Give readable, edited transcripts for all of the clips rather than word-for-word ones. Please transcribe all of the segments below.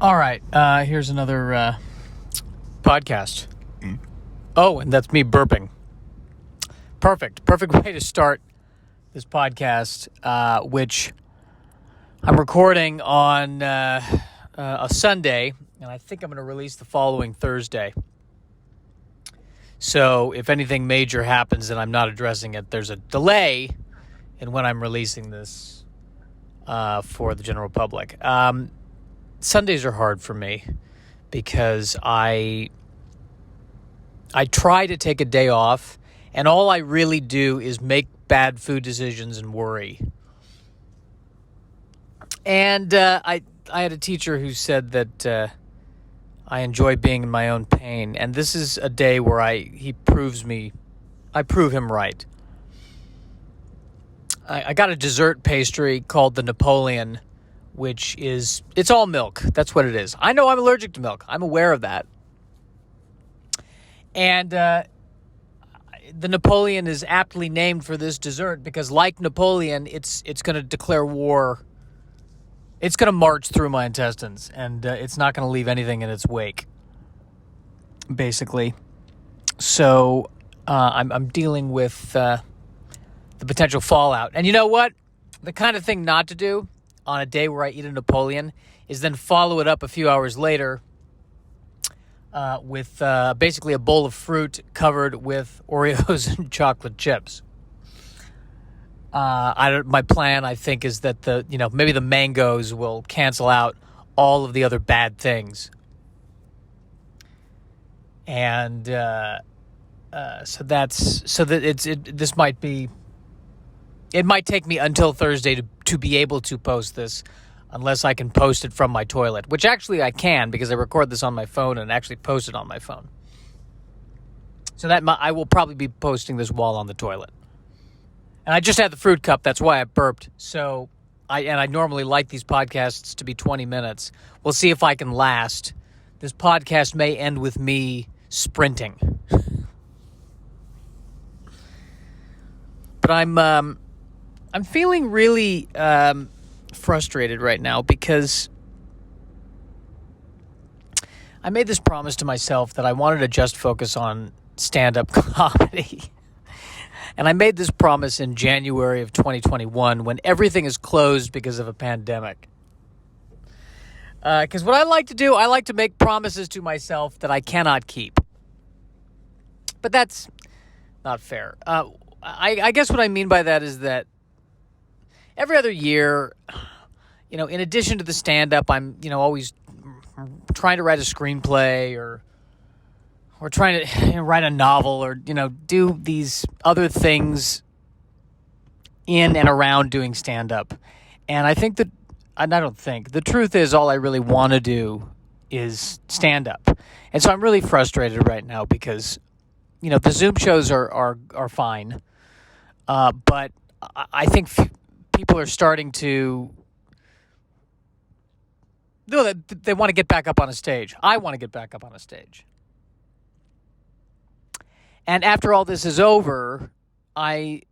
All right, here's another podcast. Oh, and that's me burping. Perfect way to start this podcast, which I'm recording on a Sunday, and I think I'm going to release the following Thursday. So if anything major happens and I'm not addressing it, there's a delay in when I'm releasing this for the general public. Sundays are hard for me because I try to take a day off, and all I really do is make bad food decisions and worry. And I had a teacher who said that I enjoy being in my own pain, and this is a day where I prove him right. I got a dessert pastry called the Napoleon, which is, it's all milk. That's what it is. I know I'm allergic to milk. I'm aware of that. And the Napoleon is aptly named for this dessert because, like Napoleon, it's going to declare war. It's going to march through my intestines, and it's not going to leave anything in its wake, basically. So I'm dealing with the potential fallout. And you know what? The kind of thing not to do on a day where I eat a Napoleon is then follow it up a few hours later with basically a bowl of fruit covered with Oreos and chocolate chips. My plan, I think, is that maybe the mangoes will cancel out all of the other bad things, and this might be. It might take me until Thursday to be able to post this, unless I can post it from my toilet, which actually I can because I record this on my phone and actually post it on my phone. So I will probably be posting this while on the toilet. And I just had the fruit cup, that's why I burped. So I normally like these podcasts to be 20 minutes. We'll see if I can last. This podcast may end with me sprinting. But I'm feeling really frustrated right now because I made this promise to myself that I wanted to just focus on stand-up comedy. And I made this promise in January of 2021 when everything is closed because of a pandemic. Because what I like to do, I like to make promises to myself that I cannot keep. But that's not fair. I guess what I mean by that is that every other year, in addition to the stand-up, I'm, always trying to write a screenplay or trying to write a novel or, do these other things in and around doing stand-up. And the truth is all I really want to do is stand-up. And so I'm really frustrated right now because, the Zoom shows are fine. But I think people are starting to, they want to get back up on a stage. I want to get back up on a stage. And after all this is over, I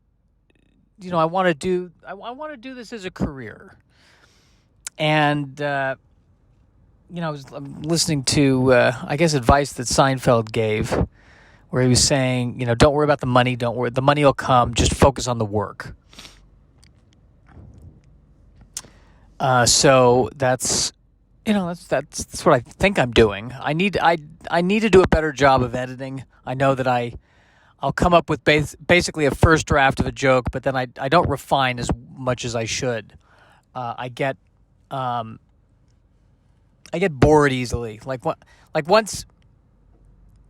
want to do this as a career. And I'm listening to I guess advice that Seinfeld gave, where he was saying, don't worry about the money, don't worry, the money will come, just focus on the work. So that's what I think I'm doing. I need to do a better job of editing. I know that I'll come up with basically a first draft of a joke, but then I don't refine as much as I should. I get bored easily. Once,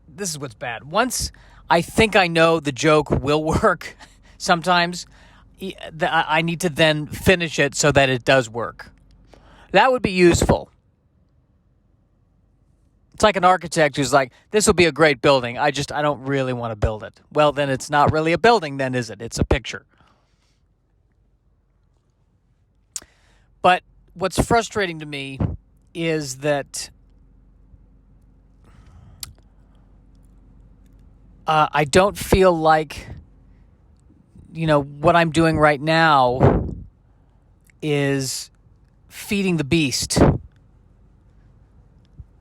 this is what's bad. Once I think I know the joke will work, sometimes I need to then finish it so that it does work. That would be useful. It's like an architect who's like, this will be a great building. I don't really want to build it. Well, then it's not really a building then, is it? It's a picture. But what's frustrating to me is that I don't feel like, what I'm doing right now is feeding the beast.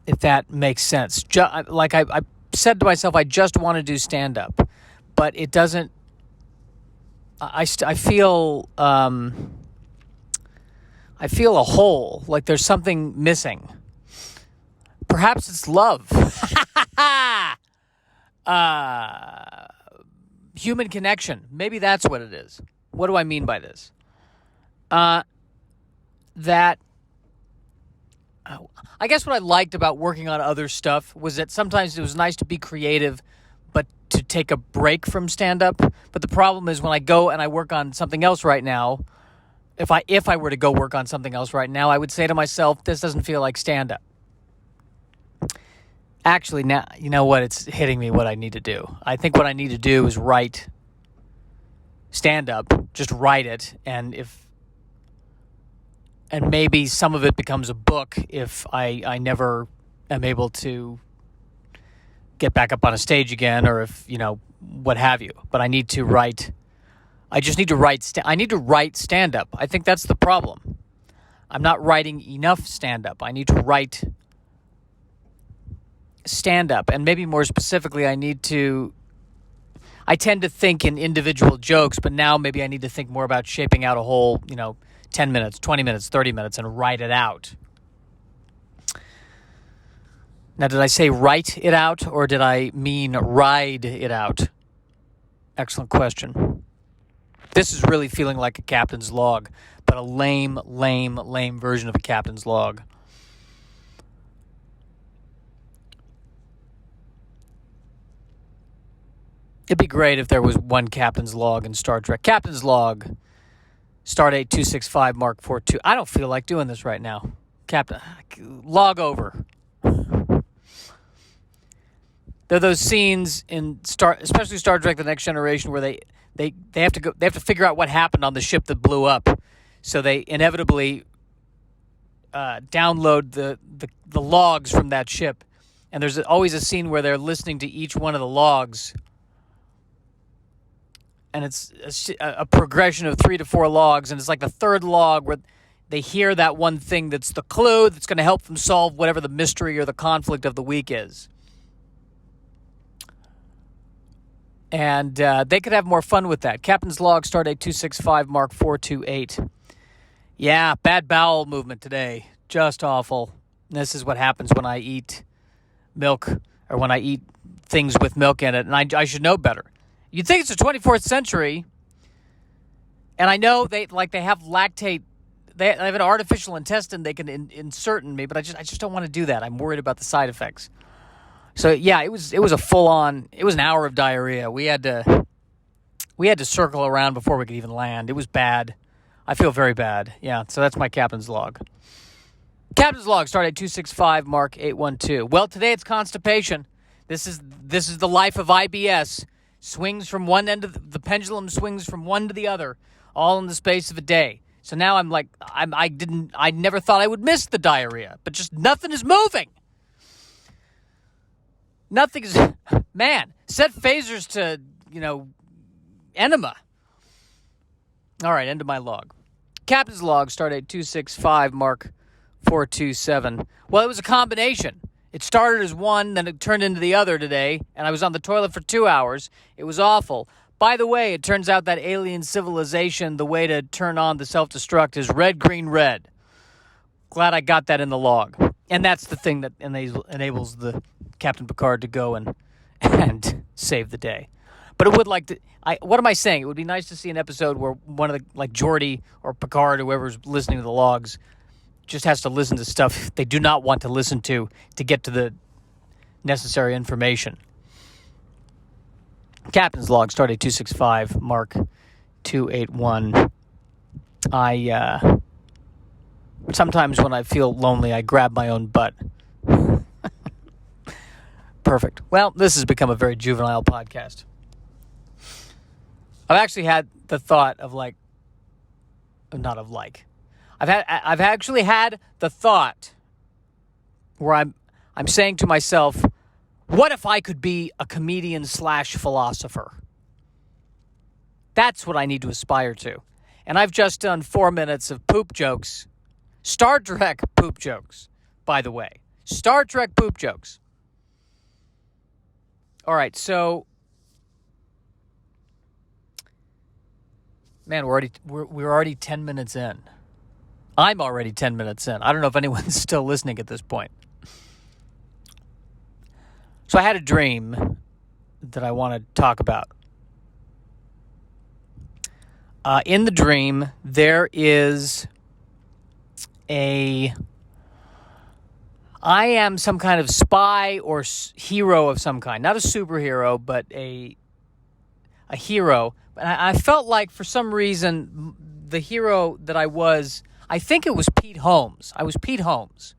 if that makes sense. Like I said to myself, I just want to do stand-up, but it doesn't. I feel I feel a hole, like there's something missing. Perhaps it's love. Human connection. Maybe that's what it is. What do I mean by this? I guess what I liked about working on other stuff was that sometimes it was nice to be creative, but to take a break from stand-up. But the problem is when I go and I work on something else right now, if I were to go work on something else right now, I would say to myself, this doesn't feel like stand-up. Actually, now, you know what? It's hitting me what I need to do. I think what I need to do is write stand-up, just write it, and maybe some of it becomes a book if I never am able to get back up on a stage again, or if, what have you. But I need to write. I just need to write. I need to write stand-up. I think that's the problem. I'm not writing enough stand-up. I need to write stand-up, and maybe more specifically, I tend to think in individual jokes, but now maybe I need to think more about shaping out a whole, 10 minutes, 20 minutes, 30 minutes, and write it out. Now, did I say write it out, or did I mean ride it out? Excellent question. This is really feeling like a captain's log, but a lame version of a captain's log. It'd be great if there was one captain's log in Star Trek. Captain's log, Stardate 265 Mark 42. I don't feel like doing this right now. Captain, log over. There are those scenes in especially Star Trek: The Next Generation, where they have to figure out what happened on the ship that blew up. So they inevitably download the logs from that ship, and there's always a scene where they're listening to each one of the logs. And it's a progression of 3 to 4 logs, and it's like the third log where they hear that one thing that's the clue that's going to help them solve whatever the mystery or the conflict of the week is. And they could have more fun with that. Captain's log, Stardate 265, Mark 428. Yeah, bad bowel movement today. Just awful. This is what happens when I eat milk, or when I eat things with milk in it, and I should know better. You'd think it's the 24th century, and I know they have lactate. They have an artificial intestine they can insert in me, but I just don't want to do that. I'm worried about the side effects. So yeah, it was a full on. It was an hour of diarrhea. We had to circle around before we could even land. It was bad. I feel very bad. Yeah, so that's my captain's log. Captain's log started at 265 Mark 812. Well, today it's constipation. This is the life of IBS. Swings from one end of the pendulum, swings from one to the other, all in the space of a day. So now I never thought I would miss the diarrhea, but just nothing is moving. Nothing is, man, set phasers to, enema. All right, end of my log. Captain's log, start at 265, Mark 427. Well, it was a combination. It started as one, then it turned into the other today, and I was on the toilet for 2 hours. It was awful. By the way, it turns out that alien civilization, the way to turn on the self-destruct is red, green, red. Glad I got that in the log. And that's the thing that enables the Captain Picard to go and save the day. But it would what am I saying? It would be nice to see an episode where one of the, like Geordi or Picard, whoever's listening to the logs, just has to listen to stuff they do not want to listen to get to the necessary information. Captain's log, started 265, Mark 281. Sometimes when I feel lonely, I grab my own butt. Perfect. Well, this has become a very juvenile podcast. I've actually had the thought of I've actually had the thought where I'm saying to myself, what if I could be a comedian / philosopher? That's what I need to aspire to. And I've just done 4 minutes of poop jokes. Star Trek poop jokes, by the way. Star Trek poop jokes. All right, so man, we're already 10 minutes in. I'm already 10 minutes in. I don't know if anyone's still listening at this point. So I had a dream that I want to talk about. In the dream, there is I am some kind of spy or hero of some kind. Not a superhero, but a hero. And I felt like for some reason the hero that I think it was Pete Holmes. I was Pete Holmes.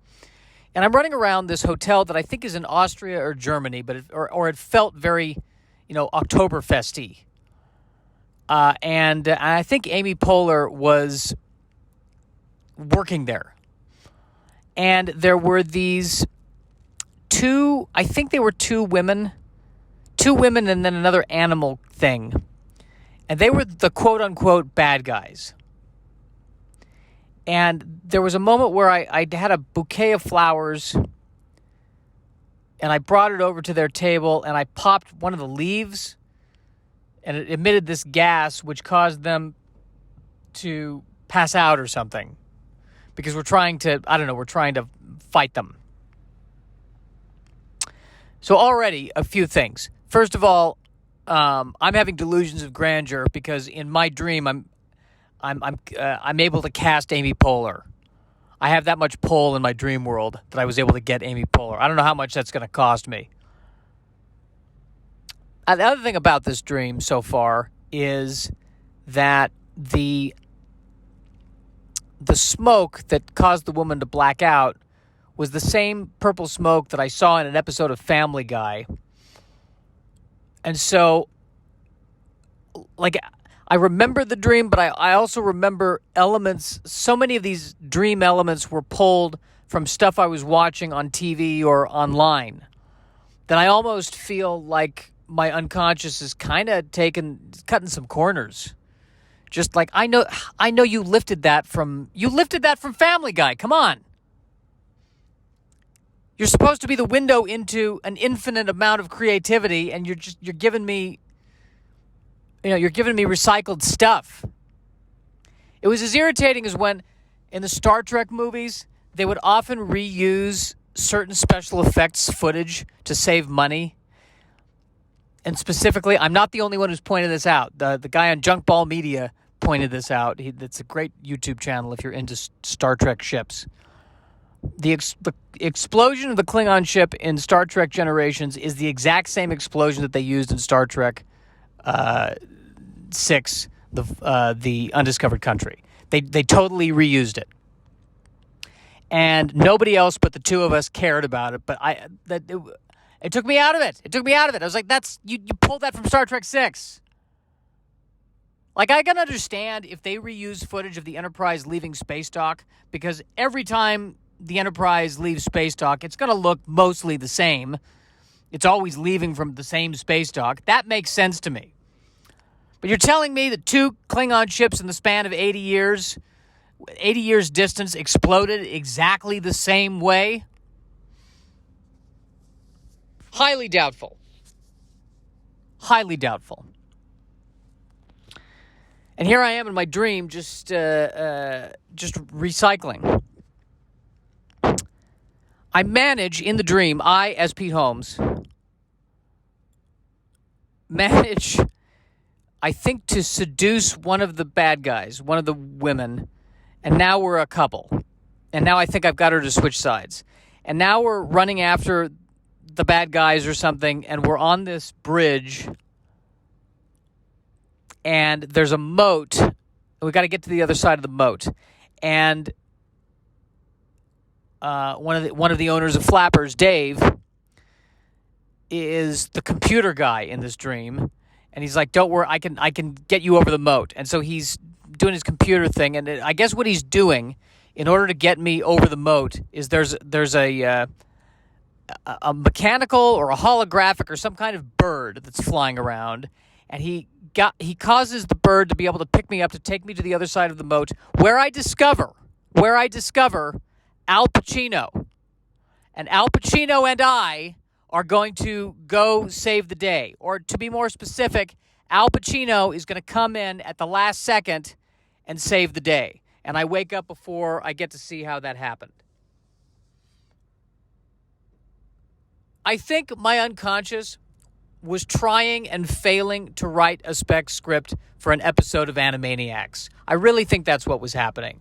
And I'm running around this hotel that I think is in Austria or Germany, but it felt very, Oktoberfesty. And I think Amy Poehler was working there. And there were these two women and then another animal thing. And they were the quote-unquote bad guys. And there was a moment where I had a bouquet of flowers, and I brought it over to their table, and I popped one of the leaves, and it emitted this gas which caused them to pass out or something. Because we're trying to fight them. So already, a few things. First of all, I'm having delusions of grandeur because in my dream, I'm able to cast Amy Poehler. I have that much pull in my dream world that I was able to get Amy Poehler. I don't know how much that's going to cost me. The other thing about this dream so far is that the smoke that caused the woman to black out was the same purple smoke that I saw in an episode of Family Guy. And so, I remember the dream, but I also remember elements. So many of these dream elements were pulled from stuff I was watching on TV or online that I almost feel like my unconscious is kind of cutting some corners. Just like, I know you lifted that from Family Guy. Come on. You're supposed to be the window into an infinite amount of creativity, and you're giving me, recycled stuff. It was as irritating as when in the Star Trek movies, they would often reuse certain special effects footage to save money. And specifically, I'm not the only one who's pointed this out. The guy on Junkball Media pointed this out. It's a great YouTube channel if you're into Star Trek ships. The explosion of the Klingon ship in Star Trek Generations is the exact same explosion that they used in Star Trek 6, the Undiscovered Country. They totally reused it. And nobody else but the two of us cared about it. But it took me out of it. I was like, you pulled that from Star Trek 6. Like, I can understand if they reuse footage of the Enterprise leaving space dock, because every time the Enterprise leaves space dock, it's going to look mostly the same. It's always leaving from the same space dock. That makes sense to me. But you're telling me that two Klingon ships in the span of 80 years distance exploded exactly the same way? Highly doubtful. Highly doubtful. And here I am in my dream, just recycling. I manage in the dream, as Pete Holmes, manage, I think, to seduce one of the bad guys, one of the women, and now we're a couple. And now I think I've got her to switch sides. And now we're running after the bad guys or something, and we're on this bridge, and there's a moat, and we got to get to the other side of the moat. And one of the owners of Flappers, Dave, is the computer guy in this dream, and he's like, "Don't worry, I can get you over the moat." And so he's doing his computer thing, and I guess what he's doing in order to get me over the moat is there's a mechanical or a holographic or some kind of bird that's flying around, and he causes the bird to be able to pick me up to take me to the other side of the moat, where I discover Al Pacino. and Al Pacino and I are going to go save the day. Or to be more specific, Al Pacino is going to come in at the last second and save the day. And I wake up before I get to see how that happened. I think my unconscious was trying and failing to write a spec script for an episode of Animaniacs. I really think that's what was happening.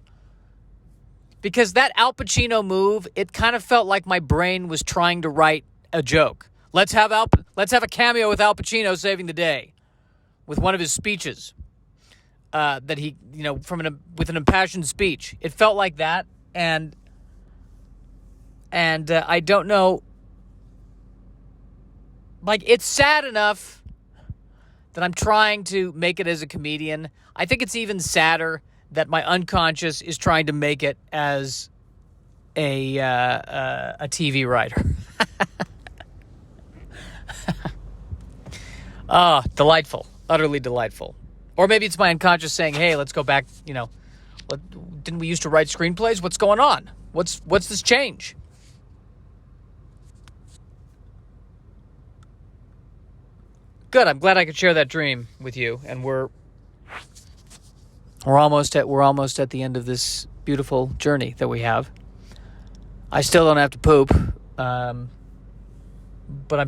Because that Al Pacino move, it kind of felt like my brain was trying to write a joke. Let's have a cameo with Al Pacino saving the day with one of his speeches that he, with an impassioned speech. It felt like that, and I don't know. Like, it's sad enough that I'm trying to make it as a comedian. I think it's even sadder that my unconscious is trying to make it as a TV writer. Delightful. Utterly delightful. Or maybe it's my unconscious saying, hey, let's go back, didn't we used to write screenplays? What's going on? What's this change? Good. I'm glad I could share that dream with you, and we're almost at the end of this beautiful journey that we have. I still don't have to poop, but I'm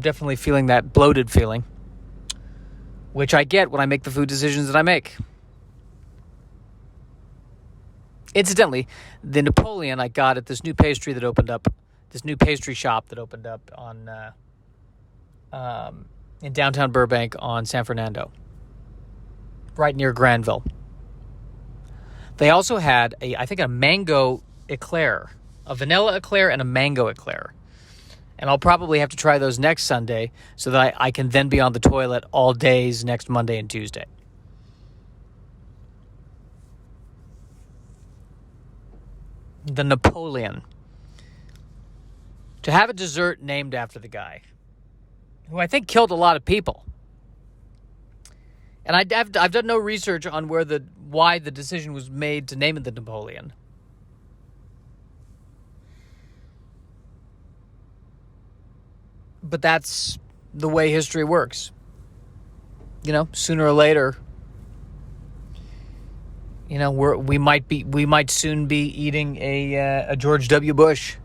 definitely feeling that bloated feeling, which I get when I make the food decisions that I make. Incidentally, the Napoleon I got at this new pastry shop that opened up on in downtown Burbank on San Fernando, right near Granville. They also had a mango eclair, a vanilla eclair and a mango eclair. And I'll probably have to try those next Sunday so that I can then be on the toilet all days next Monday and Tuesday. The Napoleon. To have a dessert named after the guy, who I think killed a lot of people. And I've done no research on why the decision was made to name it the Napoleon. But that's the way history works. Sooner or later, we might soon be eating a George W. Bush,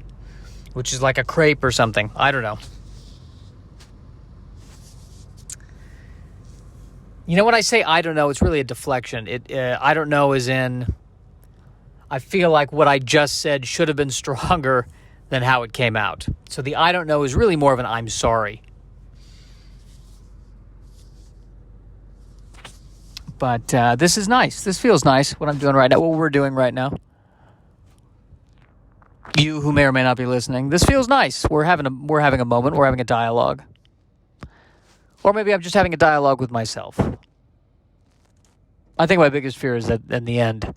which is like a crepe or something. I don't know. When I say I don't know, it's really a deflection. I don't know as in I feel like what I just said should have been stronger than how it came out. So the I don't know is really more of an I'm sorry. But this is nice. This feels nice, what I'm doing right now, what we're doing right now. You who may or may not be listening, this feels nice. We're having a moment. We're having a dialogue. Or maybe I'm just having a dialogue with myself. I think my biggest fear is that in the end,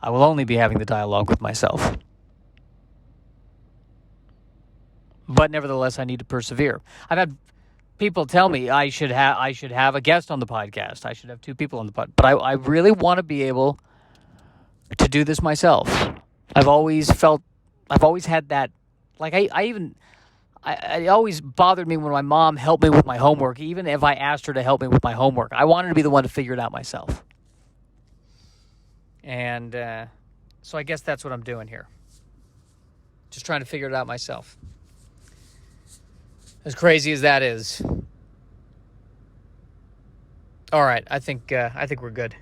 I will only be having the dialogue with myself. But nevertheless, I need to persevere. I've had people tell me I should have a guest on the podcast. I should have 2 people on the podcast. But I really want to be able to do this myself. I've always had that, like it always bothered me when my mom helped me with my homework, even if I asked her to help me with my homework. I wanted to be the one to figure it out myself. And so I guess that's what I'm doing here. Just trying to figure it out myself. As crazy as that is. All right, I think we're good.